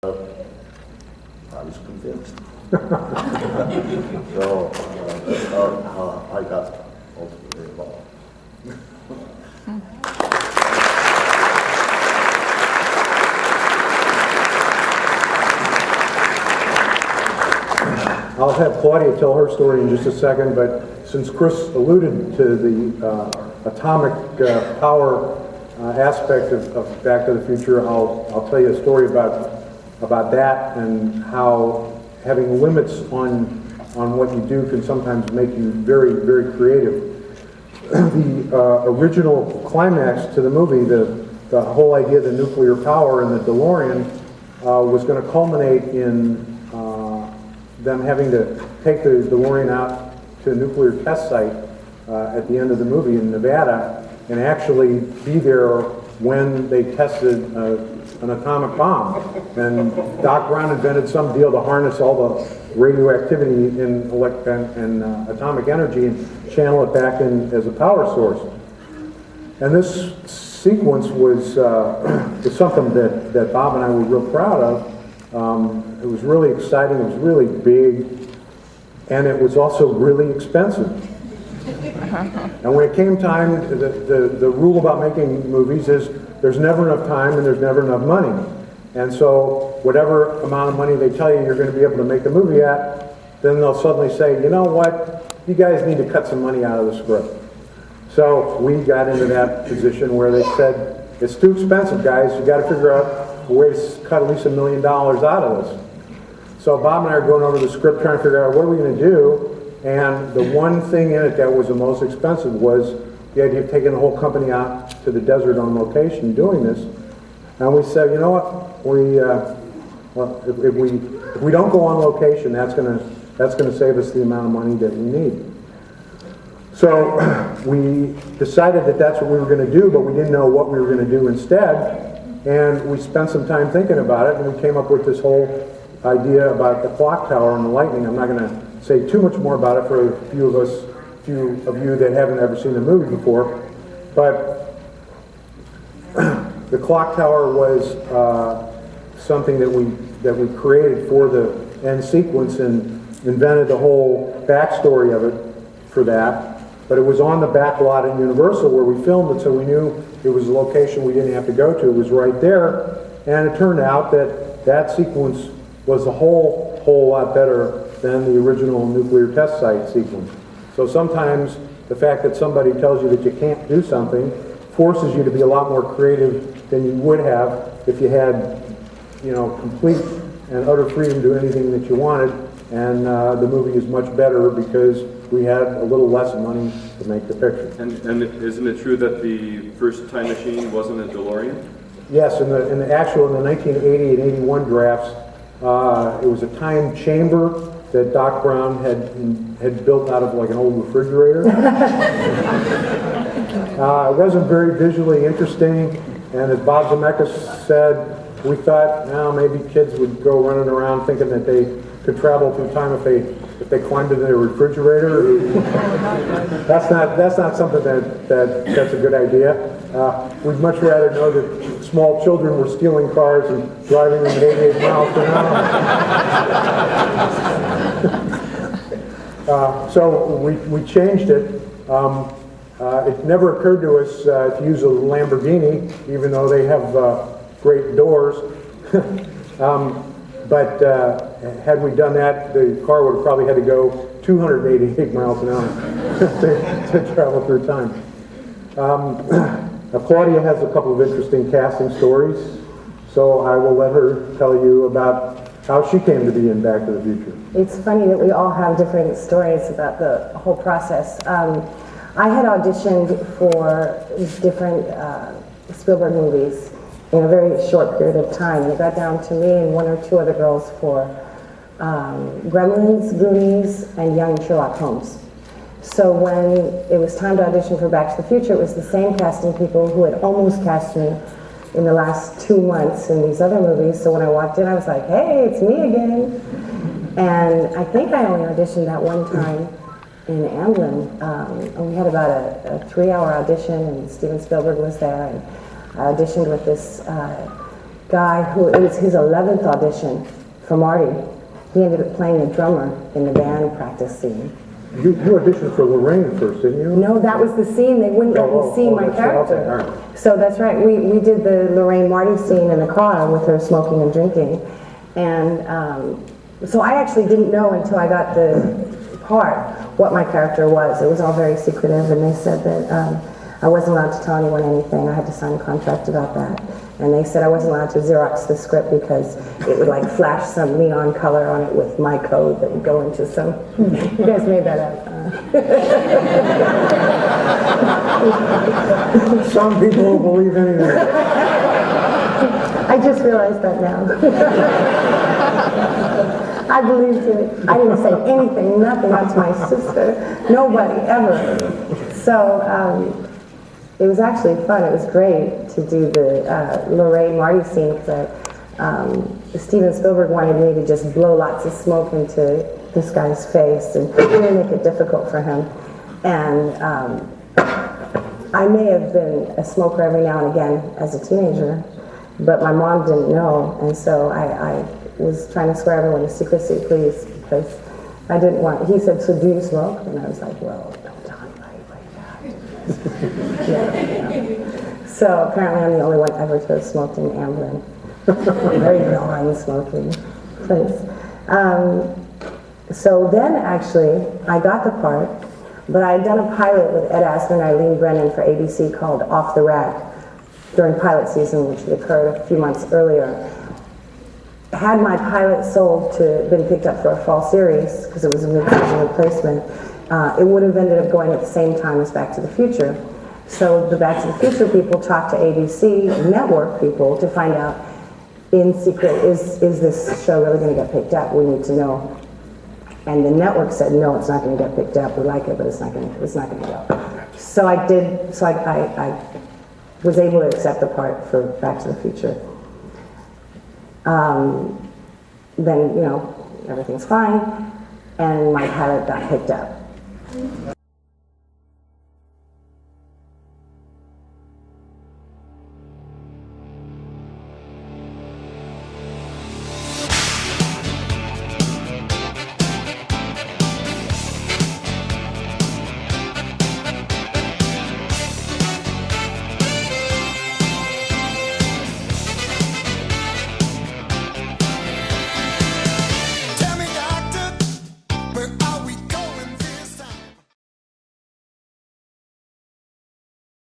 I was convinced. So I got ultimately involved. I'll have Claudia tell her story in just a second, but since Chris alluded to the atomic power aspect of Back to the Future, I'll tell you a story about that and how having limits on what you do can sometimes make you very, very creative. The original climax to the movie, the whole idea of the nuclear power and the DeLorean was going to culminate in them having to take the DeLorean out to a nuclear test site at the end of the movie in Nevada and actually be there when they tested an atomic bomb. And Doc Brown invented some deal to harness all the radioactivity in atomic energy and channel it back in as a power source. And this sequence was something that Bob and I were real proud of. It was really exciting, it was really big, and it was also really expensive. And when it came time, the rule about making movies is there's never enough time and there's never enough money. And so whatever amount of money they tell you you're going to be able to make the movie at, then they'll suddenly say, you know what, you guys need to cut some money out of the script. So we got into that position where they said, it's too expensive, guys, you got to figure out a way to cut at least $1 million out of this. So Bob and I are going over the script trying to figure out what are we going to do, and the one thing in it that was the most expensive was the idea of taking the whole company out to the desert on location doing this. And we said, you know what, if we don't go on location, that's going to save us the amount of money that we need. So we decided that that's what we were going to do, but we didn't know what we were going to do instead. And we spent some time thinking about it, and we came up with this whole idea about the clock tower and the lightning. I'm not going to say too much more about it for a few of you that haven't ever seen the movie before. But the clock tower was something that we created for the end sequence and invented the whole backstory of it for that. But it was on the back lot at Universal where we filmed it, so we knew it was a location we didn't have to go to. It was right there, and it turned out that sequence was a whole lot better than the original nuclear test site sequence. So sometimes the fact that somebody tells you that you can't do something forces you to be a lot more creative than you would have if you had, complete and utter freedom to do anything that you wanted. And the movie is much better because we had a little less money to make the picture. And isn't it true that the first time machine wasn't a DeLorean? Yes, in the 1980 and 81 drafts, it was a time chamber that Doc Brown had built out of like an old refrigerator. It wasn't very visually interesting, and as Bob Zemeckis said, we thought, maybe kids would go running around thinking that they could travel through time if they climbed into their refrigerator. That's not something that's a good idea. We'd much rather know that small children were stealing cars and driving them at 88 miles per hour. So we changed it. It never occurred to us to use a Lamborghini, even though they have great doors. But had we done that, the car would have probably had to go 288 miles an hour to travel through time. Now Claudia has a couple of interesting casting stories, so I will let her tell you about how she came to be in Back to the Future. It's funny that we all have different stories about the whole process. I had auditioned for different Spielberg movies in a very short period of time. It got down to me and one or two other girls for Gremlins, Goonies, and Young Sherlock Holmes. So when it was time to audition for Back to the Future, it was the same casting people who had almost cast me in the last 2 months in these other movies. So when I walked in, I was like, hey, it's me again. And I think I only auditioned that one time in Amblin. And we had about a 3-hour audition, and Steven Spielberg was there. And I auditioned with this guy who, it was his 11th audition for Marty. He ended up playing the drummer in the band practice scene. You auditioned for Lorraine first, didn't you? No, that was the scene. They wouldn't let me see my that's character. okay, all right. So that's right. We did the Lorraine Marty scene in the car with her smoking and drinking. And so I actually didn't know until I got the part what my character was. It was all very secretive, and they said that I wasn't allowed to tell anyone anything. I had to sign a contract about that. And they said I wasn't allowed to Xerox the script because it would like flash some neon color on it with my code that would go into some... You guys made that up. Some people will believe anything. I just realized that now. I believed it. I didn't say anything, nothing, not to my sister, nobody, ever. So it was actually fun. It was great to do the Lorraine Marty scene because Steven Spielberg wanted me to just blow lots of smoke into this guy's face and really make it difficult for him. And I may have been a smoker every now and again as a teenager, but my mom didn't know, and so I was trying to swear everyone to secrecy, please, because I didn't want... He said, "So do you smoke?" And I was like, "Well, don't tell anybody like that." Yeah. So apparently I'm the only one ever to have smoked in Amblin. Very non-smoking place. So then actually I got the part, but I had done a pilot with Ed Asner and Eileen Brennan for ABC called Off the Rack during pilot season, which had occurred a few months earlier. Had my pilot sold to been picked up for a fall series, because it was a mid-season replacement, it would have ended up going at the same time as Back to the Future. So the Back to the Future people talked to ABC network people to find out in secret, is this show really going to get picked up? We need to know. And the network said, no, it's not going to get picked up. We like it, but it's not going to go. So I did. So I was able to accept the part for Back to the Future. Then, everything's fine, and my pilot got picked up.